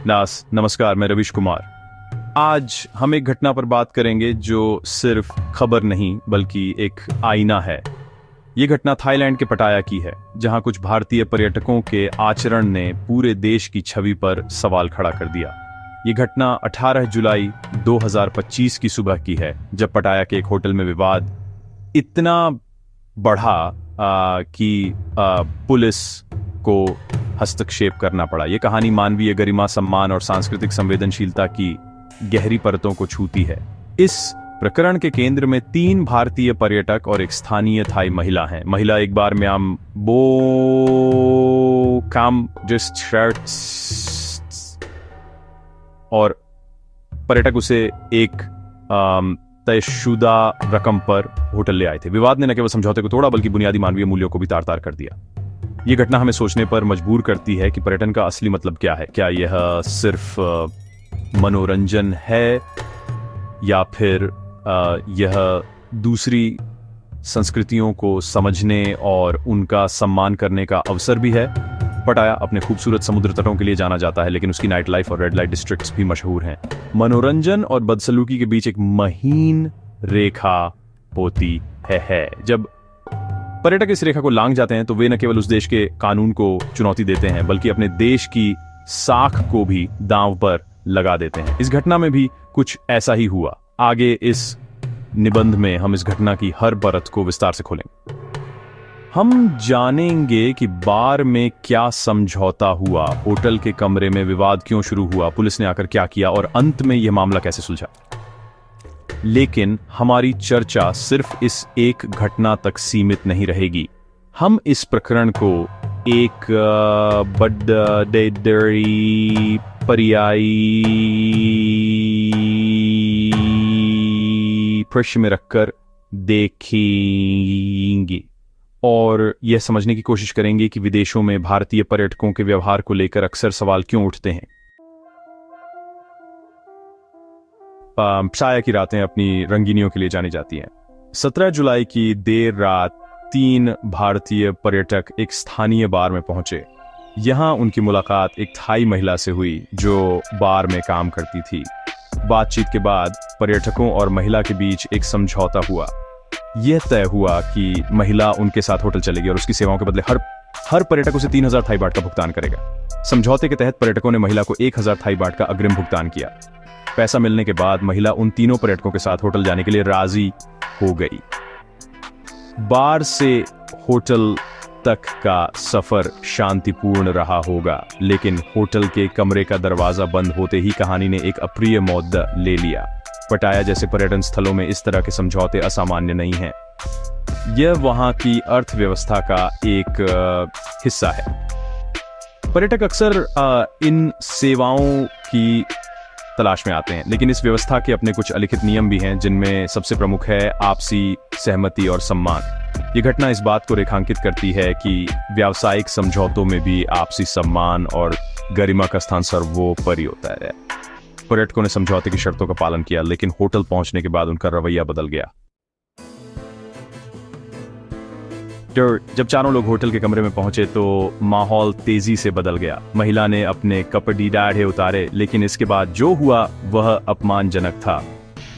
नमस्कार, मैं रविश कुमार। आज हम एक घटना पर बात करेंगे जो सिर्फ खबर नहीं बल्कि एक आईना है। ये घटना थाईलैंड के पटाया की है, जहां कुछ भारतीय पर्यटकों के आचरण ने पूरे देश की छवि पर सवाल खड़ा कर दिया। ये घटना 18 जुलाई 2025 की सुबह की है, जब पटाया के एक होटल में विवाद इतना बढ़ा कि पुलिस को हस्तक्षेप करना पड़ा। यह कहानी मानवीय गरिमा, सम्मान और सांस्कृतिक संवेदनशीलता की गहरी परतों को छूती है। इस प्रकरण के केंद्र में 3 भारतीय पर्यटक और एक स्थानीय थाई महिला हैं। महिला एक बार में बो काम और पर्यटक उसे एक तयशुदा रकम पर होटल ले आए थे। विवाद ने न केवल समझौते को तोड़ा बल्कि बुनियादी मानवीय मूल्यों को भी तार तार कर दिया। ये घटना हमें सोचने पर मजबूर करती है कि पर्यटन का असली मतलब क्या है। क्या यह सिर्फ मनोरंजन है या फिर यह दूसरी संस्कृतियों को समझने और उनका सम्मान करने का अवसर भी है। पटाया अपने खूबसूरत समुद्र तटों के लिए जाना जाता है, लेकिन उसकी नाइट लाइफ और रेड लाइट डिस्ट्रिक्ट्स भी मशहूर हैं। मनोरंजन और बदसलूकी के बीच एक महीन रेखा होती है। जब पर्यटक इस रेखा को लांघ जाते हैं तो वे न केवल उस देश के कानून को चुनौती देते हैं बल्कि अपने देश की साख को भी दांव पर लगा देते हैं। इस घटना में भी कुछ ऐसा ही हुआ। आगे इस निबंध में हम इस घटना की हर परत को विस्तार से खोलेंगे। हम जानेंगे कि बार में क्या समझौता हुआ, होटल के कमरे में विवाद क्यों शुरू हुआ, पुलिस ने आकर क्या किया और अंत में यह मामला कैसे सुलझा। लेकिन हमारी चर्चा सिर्फ इस एक घटना तक सीमित नहीं रहेगी। हम इस प्रकरण को एक बड़ी पर्यायी प्रश्न में रखकर देखेंगे और यह समझने की कोशिश करेंगे कि विदेशों में भारतीय पर्यटकों के व्यवहार को लेकर अक्सर सवाल क्यों उठते हैं। पटाया की रातें अपनी रंगीनियों के लिए जानी जाती हैं। 17 जुलाई की देर रात 3 भारतीय पर्यटक एक स्थानीय बार में पहुंचे। यहां उनकी मुलाकात एक थाई महिला से हुई जो बार में काम करती थी। बातचीत के बाद पर्यटकों और महिला के बीच एक समझौता हुआ। यह तय हुआ कि महिला उनके साथ होटल चलेगी और उसकी सेवाओं के बदले हर पर्यटक उसे 3000 थाई बाट का भुगतान करेगा। समझौते के तहत पर्यटकों ने महिला को 1000 थाई बाट का अग्रिम भुगतान किया। पैसा मिलने के बाद महिला उन तीनों पर्यटकों के साथ होटल जाने के लिए राजी हो गई। बार से होटल तक का सफर शांतिपूर्ण रहा होगा, लेकिन होटल के कमरे का दरवाजा बंद होते ही कहानी ने एक अप्रिय मोड़ ले लिया। पटाया जैसे पर्यटन स्थलों में इस तरह के समझौते असामान्य नहीं हैं। यह वहां की अर्थव्यवस्था का एक हिस्सा है। पर्यटक अक्सर इन सेवाओं की तलाश में आते हैं, लेकिन इस व्यवस्था के अपने कुछ अलिखित नियम भी हैं, जिनमें सबसे प्रमुख है आपसी सहमति और सम्मान। ये घटना इस बात को रेखांकित करती है कि व्यावसायिक समझौतों में भी आपसी सम्मान और गरिमा का स्थान सर्वोपरि होता है। पर्यटकों ने समझौते की शर्तों का पालन किया, लेकिन होटल पहुंचने के बाद उनका रवैया बदल गया। जब चारों लोग होटल के कमरे में पहुंचे तो माहौल तेजी से बदल गया। महिला ने अपने कपड़े डाढ़े उतारे, लेकिन इसके बाद जो हुआ वह अपमानजनक था।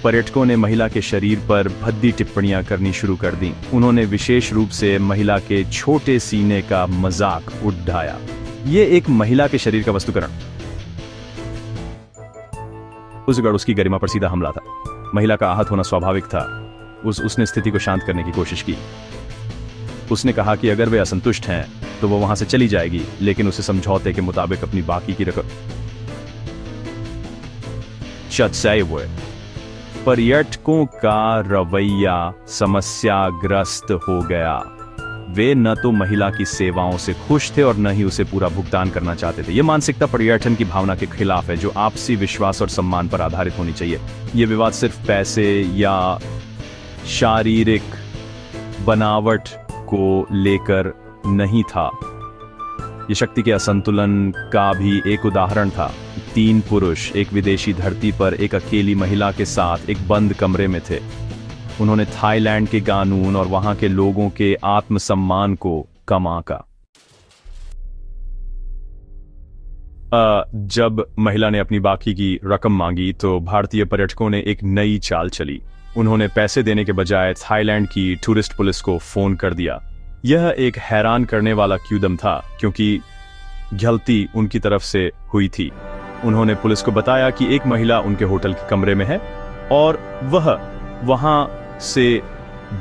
पर्यटकों ने महिला के शरीर पर भद्दी टिप्पणियां करनी शुरू कर दी। उन्होंने विशेष रूप से महिला के छोटे सीने का मजाक उड़ाया। ये एक महिला के शरीर का वस्तुकरण उसकी गरिमा पर सीधा हमला था। महिला का आहत होना स्वाभाविक था। उसने स्थिति को शांत करने की कोशिश की। उसने कहा कि अगर वे असंतुष्ट हैं तो वो वहां से चली जाएगी, लेकिन उसे समझौते के मुताबिक अपनी बाकी की रकम पर्यटकों का रवैया समस्याग्रस्त हो गया। वे न तो महिला की सेवाओं से खुश थे और न ही उसे पूरा भुगतान करना चाहते थे। यह मानसिकता पर्यटन की भावना के खिलाफ है, जो आपसी विश्वास और सम्मान पर आधारित होनी चाहिए। यह विवाद सिर्फ पैसे या शारीरिक बनावट को लेकर नहीं था। यह शक्ति के असंतुलन का भी एक उदाहरण था। 3 पुरुष एक विदेशी धरती पर एक अकेली महिला के साथ एक बंद कमरे में थे। उन्होंने थाईलैंड के कानून और वहां के लोगों के आत्मसम्मान को कम आंका। जब महिला ने अपनी बाकी की रकम मांगी तो भारतीय पर्यटकों ने एक नई चाल चली। उन्होंने पैसे देने के बजाय थाईलैंड की टूरिस्ट पुलिस को फोन कर दिया। यह एक हैरान करने वाला कदम था क्योंकि गलती उनकी तरफ से हुई थी। उन्होंने पुलिस को बताया कि एक महिला उनके होटल के कमरे में है और वह वहां से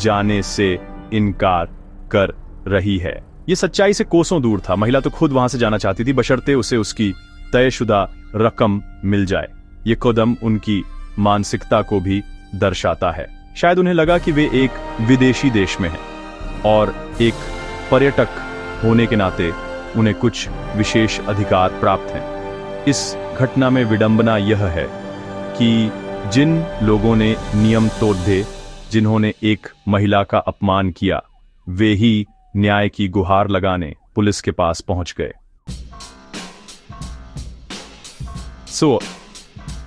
जाने से इनकार कर रही है। यह सच्चाई से कोसों दूर था। महिला तो खुद वहां से जाना चाहती थी, बशर्ते उसे उसकी तयशुदा रकम मिल जाए। ये कदम उनकी मानसिकता को भी दर्शाता है। शायद उन्हें लगा कि वे एक विदेशी देश में हैं और एक पर्यटक होने के नाते उन्हें कुछ विशेष अधिकार प्राप्त हैं। इस घटना में विडंबना यह है कि जिन लोगों ने नियम तोड़ दिए, जिन्होंने एक महिला का अपमान किया, वे ही न्याय की गुहार लगाने पुलिस के पास पहुंच गए।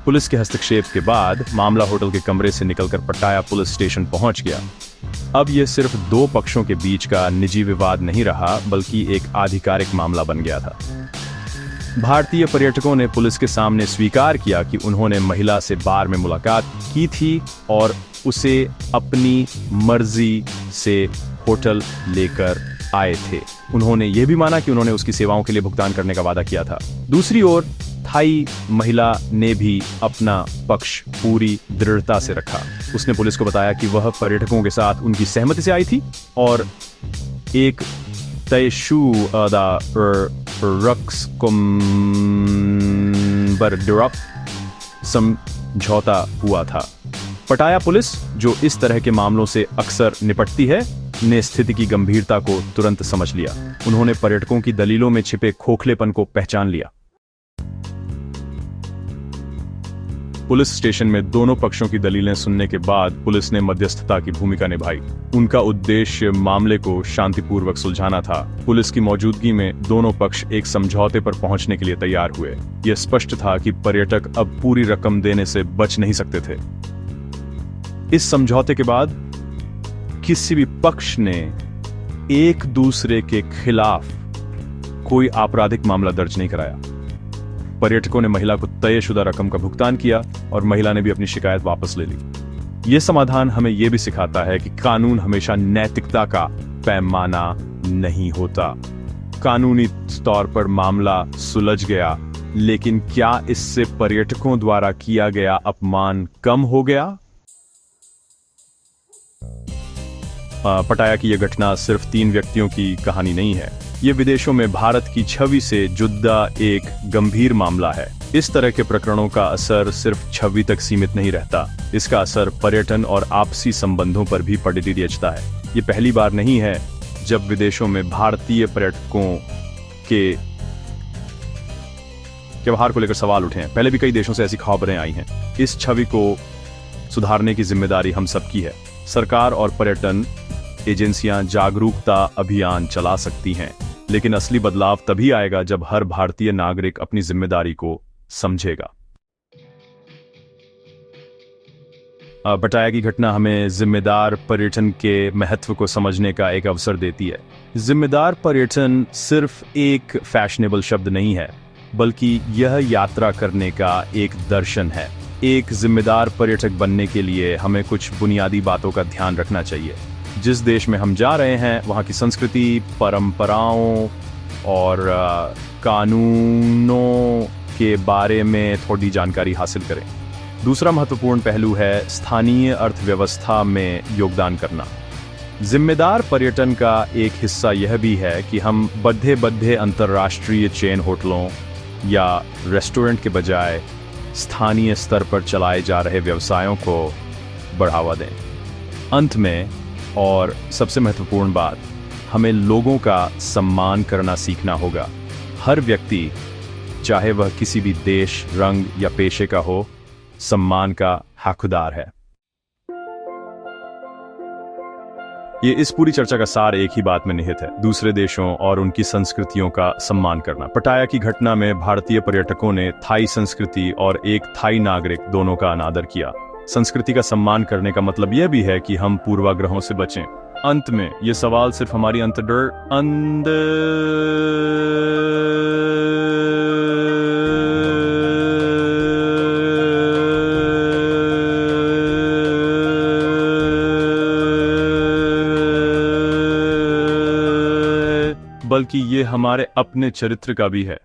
पुलिस के हस्तक्षेप के बाद मामला होटल के कमरे से निकलकर पटाया पुलिस स्टेशन पहुंच गया। अब यह सिर्फ दो पक्षों के बीच का निजी विवाद नहीं रहा, बल्कि एक आधिकारिक मामला बन गया था। भारतीय पर्यटकों ने पुलिस के सामने स्वीकार किया कि उन्होंने महिला से बार में मुलाकात की थी और उसे अपनी मर्जी से होटल लेकर आए थे। उन्होंने यह भी माना कि उन्होंने उसकी सेवाओं के लिए भुगतान करने का वादा किया था। दूसरी ओर थाई महिला ने भी अपना पक्ष पूरी दृढ़ता से रखा। उसने पुलिस को बताया कि वह पर्यटकों के साथ उनकी सहमति से आई थी और एक तयशुदा समझौता हुआ था। पटाया पुलिस, जो इस तरह के मामलों से अक्सर निपटती है, ने स्थिति की गंभीरता को तुरंत समझ लिया। उन्होंने पर्यटकों की दलीलों में छिपे खोखलेपन को पहचान लिया। पुलिस स्टेशन में दोनों पक्षों की दलीलें सुनने के बाद पुलिस ने मध्यस्थता की भूमिका निभाई। उनका उद्देश्य मामले को शांतिपूर्वक सुलझाना था। पुलिस की मौजूदगी में दोनों पक्ष एक समझौते पर पहुंचने के लिए तैयार हुए। यह स्पष्ट था कि पर्यटक अब पूरी रकम देने से बच नहीं सकते थे। इस समझौते के बाद किसी भी पक्ष ने एक दूसरे के खिलाफ कोई आपराधिक मामला दर्ज नहीं कराया। पर्यटकों ने महिला को तयशुदा रकम का भुगतान किया और महिला ने भी अपनी शिकायत वापस ले ली। यह समाधान हमें यह भी सिखाता है कि कानून हमेशा नैतिकता का पैमाना नहीं होता। कानूनी तौर पर मामला सुलझ गया, लेकिन क्या इससे पर्यटकों द्वारा किया गया अपमान कम हो गया? पटाया की यह घटना सिर्फ 3 व्यक्तियों की कहानी नहीं है। ये विदेशों में भारत की छवि से जुदा एक गंभीर मामला है। इस तरह के प्रकरणों का असर सिर्फ छवि तक सीमित नहीं रहता। इसका असर पर्यटन और आपसी संबंधों पर भी पड़ती दिखता है। ये पहली बार नहीं है जब विदेशों में भारतीय पर्यटकों के व्यवहार को लेकर सवाल उठे हैं। पहले भी कई देशों से ऐसी खबरें आई हैं। इस छवि को सुधारने की जिम्मेदारी हम सबकी है। सरकार और पर्यटन एजेंसियां जागरूकता अभियान चला सकती हैं, लेकिन असली बदलाव तभी आएगा जब हर भारतीय नागरिक अपनी जिम्मेदारी को समझेगा। पटाया की घटना हमें जिम्मेदार पर्यटन के महत्व को समझने का एक अवसर देती है। जिम्मेदार पर्यटन सिर्फ एक फैशनेबल शब्द नहीं है, बल्कि यह यात्रा करने का एक दर्शन है। एक जिम्मेदार पर्यटक बनने के लिए हमें कुछ बुनियादी बातों का ध्यान रखना चाहिए। जिस देश में हम जा रहे हैं, वहाँ की संस्कृति, परंपराओं और कानूनों के बारे में थोड़ी जानकारी हासिल करें। दूसरा महत्वपूर्ण पहलू है स्थानीय अर्थव्यवस्था में योगदान करना। जिम्मेदार पर्यटन का एक हिस्सा यह भी है कि हम बड़े अंतर्राष्ट्रीय चेन होटलों या रेस्टोरेंट के बजाय स्थानीय स्तर पर चलाए जा रहे व्यवसायों को बढ़ावा दें। अंत में, और सबसे महत्वपूर्ण बात, हमें लोगों का सम्मान करना सीखना होगा। हर व्यक्ति, चाहे वह किसी भी देश, रंग या पेशे का हो, सम्मान का हकदार है। ये इस पूरी चर्चा का सार एक ही बात में निहित है: दूसरे देशों और उनकी संस्कृतियों का सम्मान करना। पटाया की घटना में भारतीय पर्यटकों ने थाई संस्कृति और एक थाई नागरिक दोनों का अनादर किया। संस्कृति का सम्मान करने का मतलब यह भी है कि हम पूर्वाग्रहों से बचें। अंत में यह सवाल सिर्फ हमारी बल्कि ये हमारे अपने चरित्र का भी है।